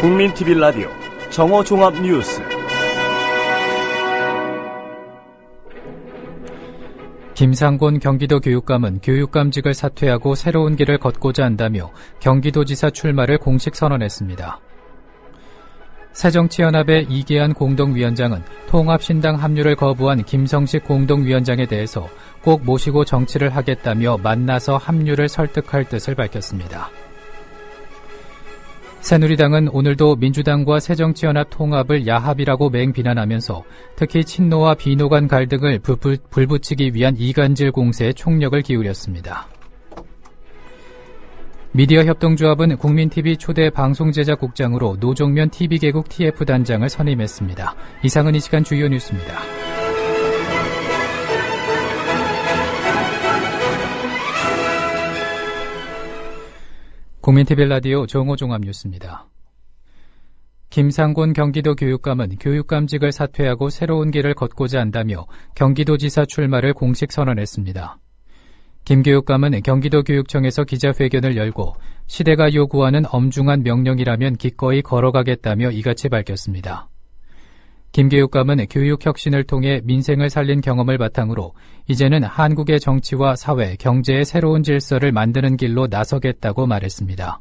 국민TV 라디오 정오종합뉴스. 김상곤 경기도 교육감은 교육감직을 사퇴하고 새로운 길을 걷고자 한다며 경기도지사 출마를 공식 선언했습니다. 새정치연합의 이계한 공동위원장은 통합신당 합류를 거부한 김성식 공동위원장에 대해서 꼭 모시고 정치를 하겠다며 만나서 합류를 설득할 뜻을 밝혔습니다. 새누리당은 오늘도 민주당과 새정치연합 통합을 야합이라고 맹비난하면서 특히 친노와 비노 간 갈등을 불붙이기 위한 이간질 공세에 총력을 기울였습니다. 미디어협동조합은 국민TV 초대 방송제작국장으로 노종면 TV개국 TF단장을 선임했습니다. 이상은 이 시간 주요 뉴스입니다. 국민TV 라디오 정오종합뉴스입니다. 김상곤 경기도 교육감은 교육감직을 사퇴하고 새로운 길을 걷고자 한다며 경기도지사 출마를 공식 선언했습니다. 김 교육감은 경기도 교육청에서 기자회견을 열고 시대가 요구하는 엄중한 명령이라면 기꺼이 걸어가겠다며 이같이 밝혔습니다. 김 교육감은 교육혁신을 통해 민생을 살린 경험을 바탕으로 이제는 한국의 정치와 사회, 경제의 새로운 질서를 만드는 길로 나서겠다고 말했습니다.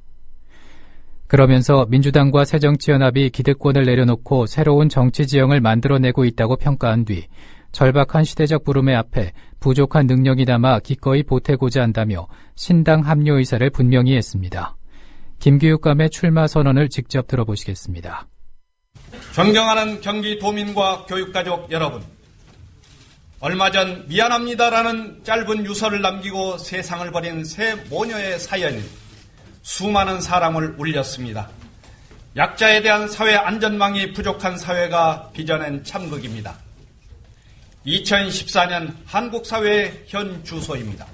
그러면서 민주당과 새정치연합이 기득권을 내려놓고 새로운 정치 지형을 만들어내고 있다고 평가한 뒤 절박한 시대적 부름의 앞에 부족한 능력이 남아 기꺼이 보태고자 한다며 신당 합류 의사를 분명히 했습니다. 김 교육감의 출마 선언을 직접 들어보시겠습니다. 존경하는 경기도민과 교육가족 여러분, 얼마 전 미안합니다라는 짧은 유서를 남기고 세상을 버린 세 모녀의 사연이 수많은 사람을 울렸습니다. 약자에 대한 사회 안전망이 부족한 사회가 빚어낸 참극입니다. 2014년 한국 사회의 현 주소입니다.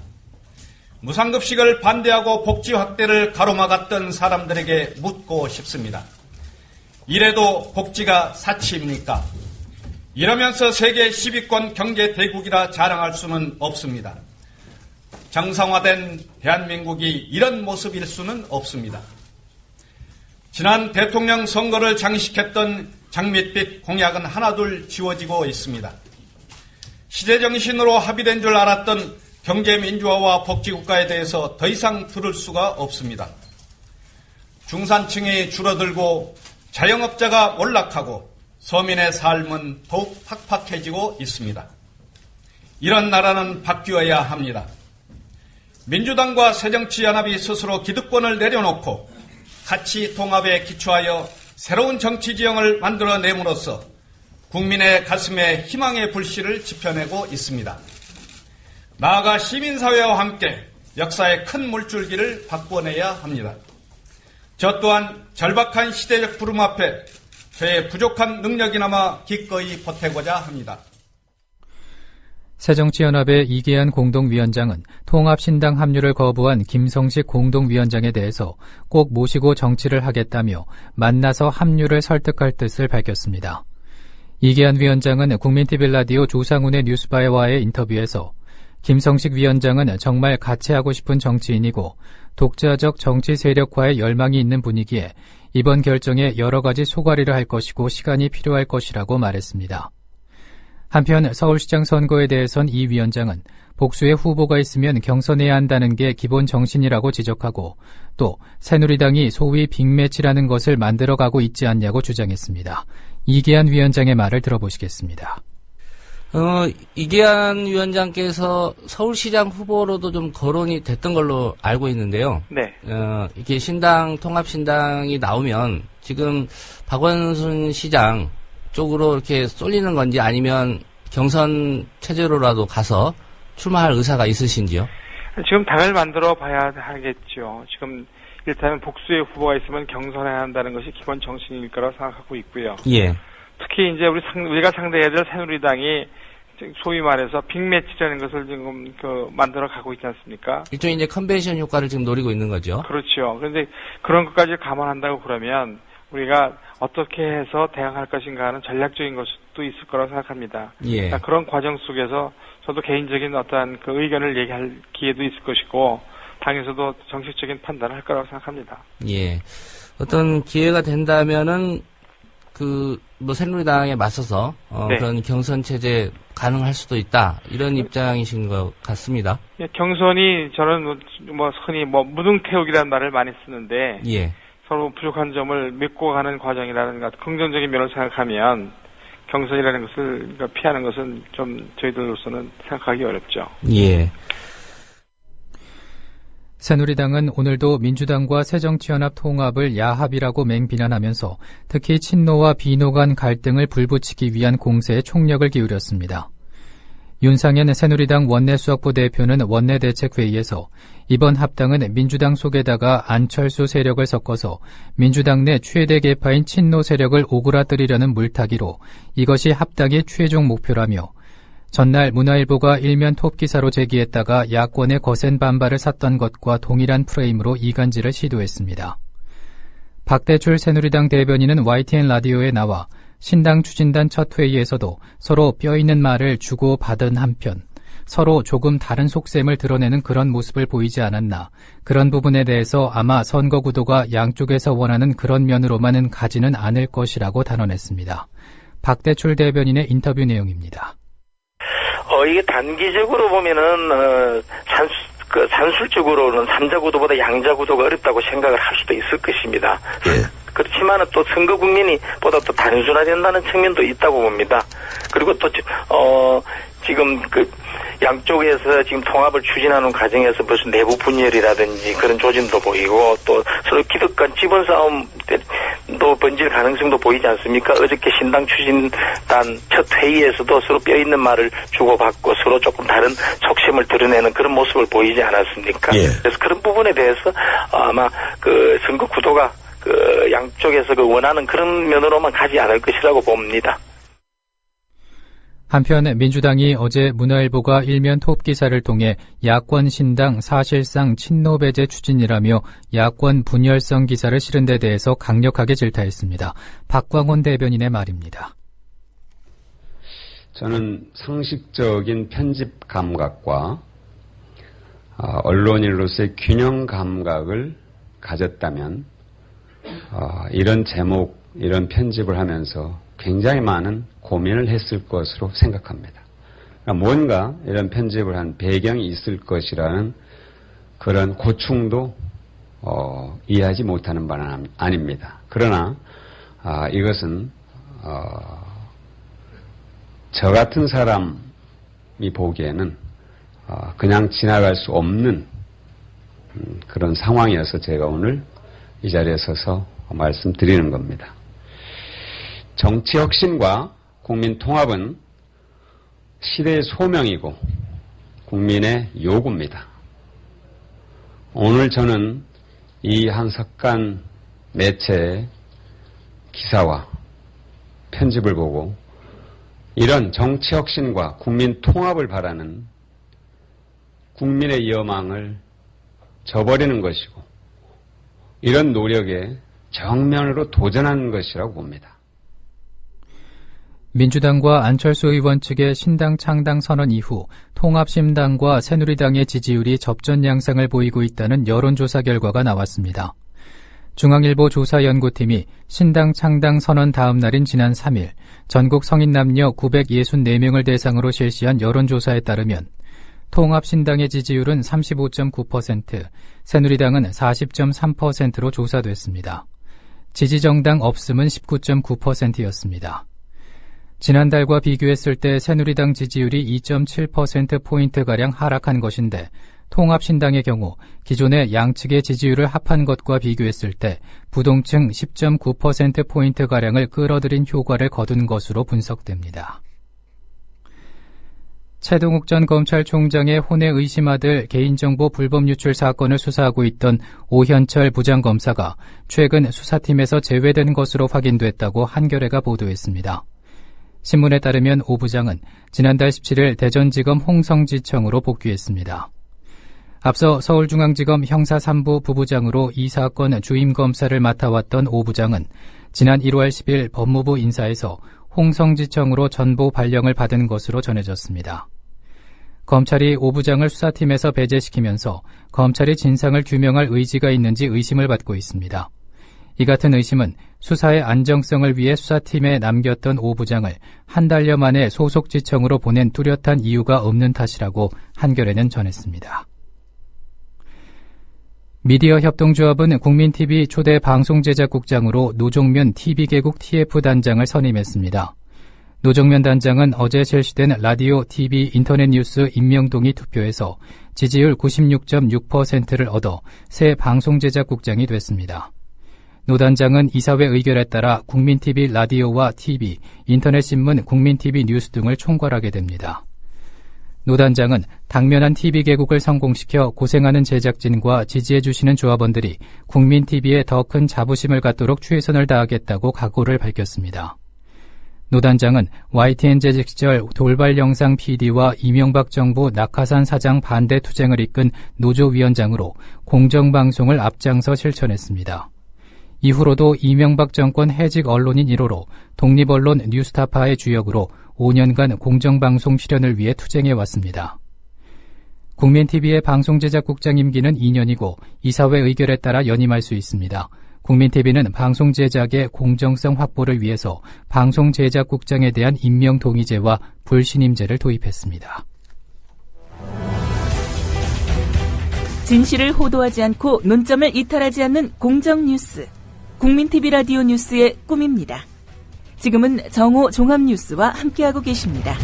무상급식을 반대하고 복지 확대를 가로막았던 사람들에게 묻고 싶습니다. 이래도 복지가 사치입니까? 이러면서 세계 10위권 경제 대국이라 자랑할 수는 없습니다. 정상화된 대한민국이 이런 모습일 수는 없습니다. 지난 대통령 선거를 장식했던 장밋빛 공약은 하나둘 지워지고 있습니다. 시대정신으로 합의된 줄 알았던 경제민주화와 복지국가에 대해서 더 이상 들을 수가 없습니다. 중산층이 줄어들고 자영업자가 몰락하고 서민의 삶은 더욱 팍팍해지고 있습니다. 이런 나라는 바뀌어야 합니다. 민주당과 새정치연합이 스스로 기득권을 내려놓고 가치 통합에 기초하여 새로운 정치 지형을 만들어냄으로써 국민의 가슴에 희망의 불씨를 지펴내고 있습니다. 나아가 시민사회와 함께 역사의 큰 물줄기를 바꿔내야 합니다. 저 또한 절박한 시대적 부름 앞에 저의 부족한 능력이나마 기꺼이 보태고자 합니다. 새정치연합의 이계한 공동위원장은 통합신당 합류를 거부한 김성식 공동위원장에 대해서 꼭 모시고 정치를 하겠다며 만나서 합류를 설득할 뜻을 밝혔습니다. 이계한 위원장은 국민TV 라디오 조상훈의 뉴스바와의 인터뷰에서 김성식 위원장은 정말 같이 하고 싶은 정치인이고 독자적 정치 세력화에 열망이 있는 분이기에 이번 결정에 여러 가지 소가리를 할 것이고 시간이 필요할 것이라고 말했습니다. 한편 서울시장 선거에 대해선 이 위원장은 복수의 후보가 있으면 경선해야 한다는 게 기본 정신이라고 지적하고 또 새누리당이 소위 빅매치라는 것을 만들어가고 있지 않냐고 주장했습니다. 이계한 위원장의 말을 들어보시겠습니다. 이계한 위원장께서 서울시장 후보로도 좀 거론이 됐던 걸로 알고 있는데요. 네. 이게 통합신당이 나오면 지금 박원순 시장 쪽으로 이렇게 쏠리는 건지 아니면 경선 체제로라도 가서 출마할 의사가 있으신지요? 지금 당을 만들어 봐야 하겠죠. 지금 일단은 복수의 후보가 있으면 경선해야 한다는 것이 기본 정신일 거라고 생각하고 있고요. 예. 특히 이제 우리가 상대해야 될 새누리당이 소위 말해서 빅매치라는 것을 지금 만들어 가고 있지 않습니까? 일종의 이제 컨벤션 효과를 지금 노리고 있는 거죠. 그렇죠. 그런데 그런 것까지 감안한다고 그러면 우리가 어떻게 해서 대응할 것인가 하는 전략적인 것도 있을 거라고 생각합니다. 예. 그러니까 그런 과정 속에서 저도 개인적인 어떠한 그 의견을 얘기할 기회도 있을 것이고 당에서도 정식적인 판단을 할 거라고 생각합니다. 예. 어떤 기회가 된다면은 새누리당에 맞서서 네. 그런 경선 체제 가능할 수도 있다 이런 입장이신 것 같습니다. 예, 경선이 저는 흔히 무등태우기라는 말을 많이 쓰는데 예. 서로 부족한 점을 메꿔 가는 과정이라는 것 긍정적인 면을 생각하면 경선이라는 것을 피하는 것은 좀 저희들로서는 생각하기 어렵죠. 예. 새누리당은 오늘도 민주당과 새정치연합 통합을 야합이라고 맹비난하면서 특히 친노와 비노 간 갈등을 불붙이기 위한 공세에 총력을 기울였습니다. 윤상현 새누리당 원내수석부 대표는 원내대책회의에서 이번 합당은 민주당 속에다가 안철수 세력을 섞어서 민주당 내 최대 계파인 친노 세력을 오그라뜨리려는 물타기로 이것이 합당의 최종 목표라며 전날 문화일보가 일면 톱기사로 제기했다가 야권의 거센 반발을 샀던 것과 동일한 프레임으로 이간질을 시도했습니다. 박대출 새누리당 대변인은 YTN 라디오에 나와 신당 추진단 첫 회의에서도 서로 뼈있는 말을 주고받은 한편 서로 조금 다른 속셈을 드러내는 그런 모습을 보이지 않았나, 그런 부분에 대해서 아마 선거 구도가 양쪽에서 원하는 그런 면으로만은 가지는 않을 것이라고 단언했습니다. 박대출 대변인의 인터뷰 내용입니다. 이게 단기적으로 보면은, 산술적으로는 3자 구도보다 양자 구도가 어렵다고 생각을 할 수도 있을 것입니다. 예. 그렇지만은 또 선거 국면이 보다 또 단순화된다는 측면도 있다고 봅니다. 그리고 또, 지금 양쪽에서 지금 통합을 추진하는 과정에서 무슨 내부 분열이라든지 그런 조짐도 보이고 또 서로 기득 간 지분 싸움도 번질 가능성도 보이지 않습니까? 어저께 신당 추진단 첫 회의에서도 서로 뼈 있는 말을 주고받고 서로 조금 다른 촉심을 드러내는 그런 모습을 보이지 않았습니까? 예. 그래서 그런 부분에 대해서 아마 선거 구도가 양쪽에서 원하는 그런 면으로만 가지 않을 것이라고 봅니다. 한편 민주당이 어제 문화일보가 일면 톱 기사를 통해 야권 신당 사실상 친노 배제 추진이라며 야권 분열성 기사를 실은 데 대해서 강력하게 질타했습니다. 박광원 대변인의 말입니다. 저는 상식적인 편집 감각과 언론인으로서의 균형 감각을 가졌다면 이런 제목, 이런 편집을 하면서 굉장히 많은 고민을 했을 것으로 생각합니다. 그러니까 뭔가 이런 편집을 한 배경이 있을 것이라는 그런 고충도 이해하지 못하는 바는 아닙니다. 그러나 이것은 저 같은 사람이 보기에는 그냥 지나갈 수 없는 그런 상황이어서 제가 오늘 이 자리에 서서 말씀드리는 겁니다. 정치 혁신과 국민 통합은 시대의 소명이고 국민의 요구입니다. 오늘 저는 이 한석간 매체의 기사와 편집을 보고 이런 정치 혁신과 국민 통합을 바라는 국민의 여망을 저버리는 것이고 이런 노력에 정면으로 도전하는 것이라고 봅니다. 민주당과 안철수 의원 측의 신당 창당 선언 이후 통합신당과 새누리당의 지지율이 접전 양상을 보이고 있다는 여론조사 결과가 나왔습니다. 중앙일보 조사연구팀이 신당 창당 선언 다음 날인 지난 3일 전국 성인 남녀 964명을 대상으로 실시한 여론조사에 따르면 통합신당의 지지율은 35.9%, 새누리당은 40.3%로 조사됐습니다. 지지정당 없음은 19.9%였습니다. 지난달과 비교했을 때 새누리당 지지율이 2.7%포인트가량 하락한 것인데 통합신당의 경우 기존의 양측의 지지율을 합한 것과 비교했을 때 부동층 10.9%포인트가량을 끌어들인 효과를 거둔 것으로 분석됩니다. 최동욱 전 검찰총장의 혼외 의심아들 개인정보 불법 유출 사건을 수사하고 있던 오현철 부장검사가 최근 수사팀에서 제외된 것으로 확인됐다고 한겨레가 보도했습니다. 신문에 따르면 오 부장은 지난달 17일 대전지검 홍성지청으로 복귀했습니다. 앞서 서울중앙지검 형사 3부 부부장으로 이 사건 주임검사를 맡아왔던 오 부장은 지난 1월 10일 법무부 인사에서 홍성지청으로 전보 발령을 받은 것으로 전해졌습니다. 검찰이 오 부장을 수사팀에서 배제시키면서 검찰이 진상을 규명할 의지가 있는지 의심을 받고 있습니다. 이 같은 의심은 수사의 안정성을 위해 수사팀에 남겼던 5부장을 한 달여 만에 소속지청으로 보낸 뚜렷한 이유가 없는 탓이라고 한겨레는 전했습니다. 미디어협동조합은 국민TV 초대 방송제작국장으로 노종면 TV개국 TF단장을 선임했습니다. 노종면 단장은 어제 실시된 라디오, TV, 인터넷 뉴스 임명동의 투표에서 지지율 96.6%를 얻어 새 방송제작국장이 됐습니다. 노 단장은 이사회 의결에 따라 국민TV 라디오와 TV, 인터넷신문, 국민TV 뉴스 등을 총괄하게 됩니다. 노 단장은 당면한 TV 개국을 성공시켜 고생하는 제작진과 지지해주시는 조합원들이 국민TV에 더 큰 자부심을 갖도록 최선을 다하겠다고 각오를 밝혔습니다. 노 단장은 YTN 재직 시절 돌발 영상 PD와 이명박 정부 낙하산 사장 반대 투쟁을 이끈 노조위원장으로 공정방송을 앞장서 실천했습니다. 이후로도 이명박 정권 해직 언론인 1호로 독립언론 뉴스타파의 주역으로 5년간 공정방송 실현을 위해 투쟁해왔습니다. 국민TV의 방송제작국장 임기는 2년이고 이사회 의결에 따라 연임할 수 있습니다. 국민TV는 방송제작의 공정성 확보를 위해서 방송제작국장에 대한 임명동의제와 불신임제를 도입했습니다. 진실을 호도하지 않고 논점을 이탈하지 않는 공정뉴스. 국민TV 라디오 뉴스의 꿈입니다. 지금은 정오 종합뉴스와 함께하고 계십니다.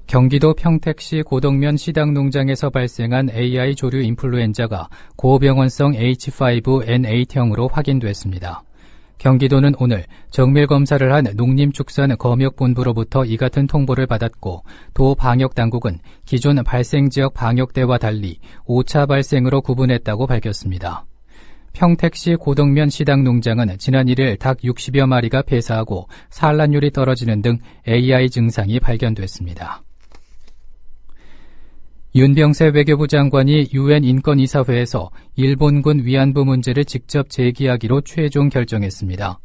경기도 평택시 고덕면 시당농장에서 발생한 AI 조류 인플루엔자가 고병원성 H5N8형으로 확인됐습니다. 경기도는 오늘 정밀검사를 한 농림축산검역본부로부터 이 같은 통보를 받았고 도 방역당국은 기존 발생지역 방역 때와 달리 5차 발생으로 구분했다고 밝혔습니다. 평택시 고덕면 시당농장은 지난 1일 닭 60여 마리가 폐사하고 산란율이 떨어지는 등 AI 증상이 발견됐습니다. 윤병세 외교부 장관이 UN 인권이사회에서 일본군 위안부 문제를 직접 제기하기로 최종 결정했습니다.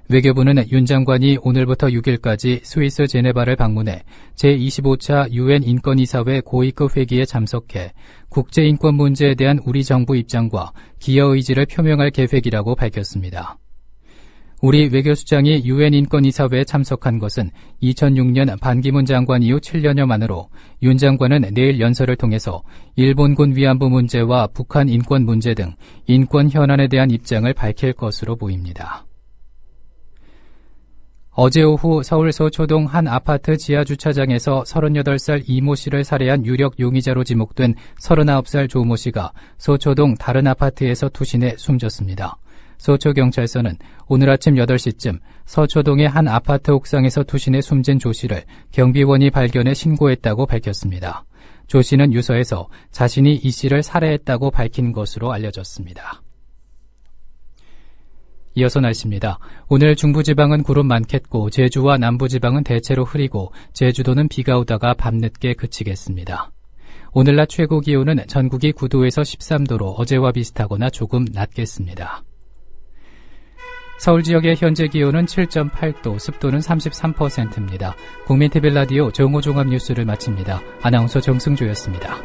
외교부는 윤 장관이 오늘부터 6일까지 스위스 제네바를 방문해 제25차 UN 인권이사회 고위급 회기에 참석해 국제인권 문제에 대한 우리 정부 입장과 기여 의지를 표명할 계획이라고 밝혔습니다. 우리 외교수장이 UN 인권이사회에 참석한 것은 2006년 반기문 장관 이후 7년여 만으로 윤 장관은 내일 연설을 통해서 일본군 위안부 문제와 북한 인권 문제 등 인권 현안에 대한 입장을 밝힐 것으로 보입니다. 어제 오후 서울 서초동 한 아파트 지하주차장에서 38살 이모 씨를 살해한 유력 용의자로 지목된 39살 조모 씨가 서초동 다른 아파트에서 투신해 숨졌습니다. 서초경찰서는 오늘 아침 8시쯤 서초동의 한 아파트 옥상에서 투신해 숨진 조 씨를 경비원이 발견해 신고했다고 밝혔습니다. 조 씨는 유서에서 자신이 이 씨를 살해했다고 밝힌 것으로 알려졌습니다. 이어서 날씨입니다. 오늘 중부지방은 구름 많겠고 제주와 남부지방은 대체로 흐리고 제주도는 비가 오다가 밤늦게 그치겠습니다. 오늘 낮 최고 기온은 전국이 9도에서 13도로 어제와 비슷하거나 조금 낮겠습니다. 서울 지역의 현재 기온은 7.8도, 습도는 33%입니다. 국민TV 라디오 정오 종합 뉴스를 마칩니다. 아나운서 정승조였습니다.